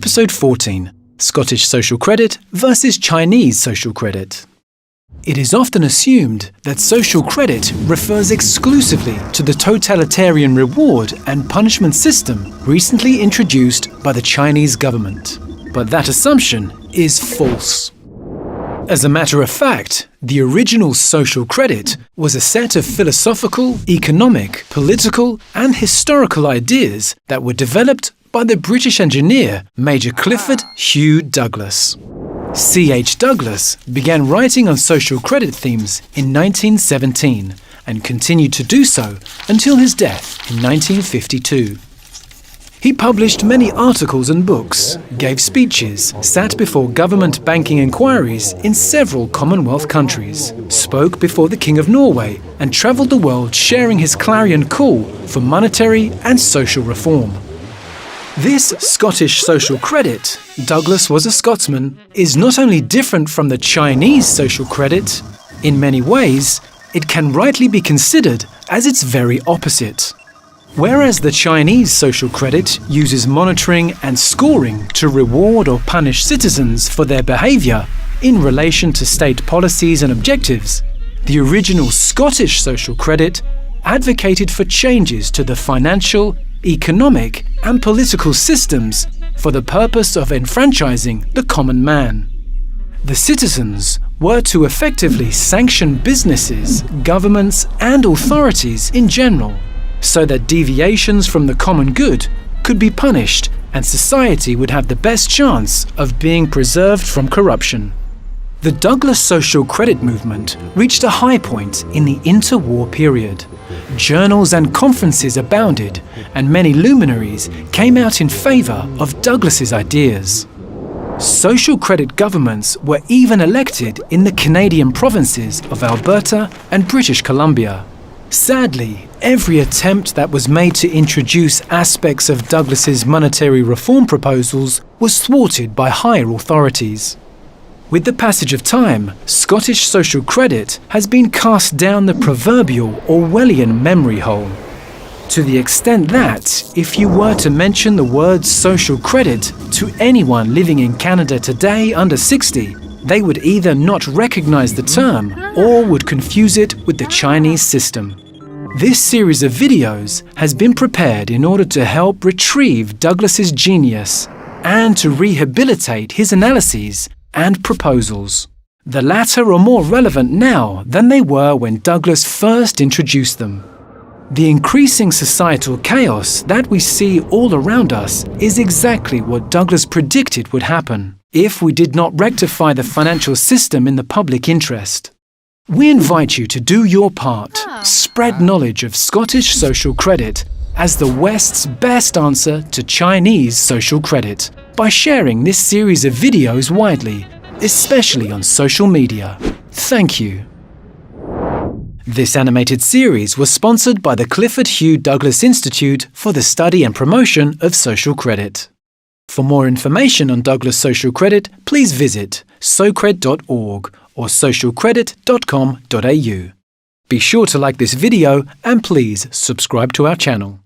Episode 14: Scottish Social Credit versus Chinese Social Credit. It is often assumed that social credit refers exclusively to the totalitarian reward and punishment system recently introduced by the Chinese government. But that assumption is false. As a matter of fact, the original social credit was a set of philosophical, economic, political, and historical ideas that were developed by the British engineer Major Clifford Hugh Douglas. C.H. Douglas began writing on social credit themes in 1917 and continued to do so until his death in 1952. He published many articles and books, gave speeches, sat before government banking inquiries in several Commonwealth countries, spoke before the King of Norway, and travelled the world sharing his clarion call for monetary and social reform. This Scottish social credit, Douglas was a Scotsman, is not only different from the Chinese social credit. In many ways, it can rightly be considered as its very opposite. Whereas the Chinese social credit uses monitoring and scoring to reward or punish citizens for their behaviour in relation to state policies and objectives, the original Scottish social credit advocated for changes to the financial, economic and political systems for the purpose of enfranchising the common man. The citizens were to effectively sanction businesses, governments and authorities in general, so that deviations from the common good could be punished and society would have the best chance of being preserved from corruption. The Douglas social credit movement reached a high point in the interwar period. Journals and conferences abounded, and many luminaries came out in favour of Douglas's ideas. Social credit governments were even elected in the Canadian provinces of Alberta and British Columbia. Sadly, every attempt that was made to introduce aspects of Douglas's monetary reform proposals was thwarted by higher authorities. With the passage of time, Scottish social credit has been cast down the proverbial Orwellian memory hole, to the extent that, if you were to mention the word social credit to anyone living in Canada today under 60, they would either not recognise the term or would confuse it with the Chinese system. This series of videos has been prepared in order to help retrieve Douglas's genius and to rehabilitate his analyses and proposals. The latter are more relevant now than they were when Douglas first introduced them. The increasing societal chaos that we see all around us is exactly what Douglas predicted would happen if we did not rectify the financial system in the public interest. We invite you to do your part, spread knowledge of Scottish social credit as the West's best answer to Chinese social credit by sharing this series of videos widely, especially on social media. Thank you. This animated series was sponsored by the Clifford Hugh Douglas Institute for the Study and Promotion of Social Credit. For more information on Douglas Social Credit, please visit socred.org or socialcredit.com.au. Be sure to like this video and please subscribe to our channel.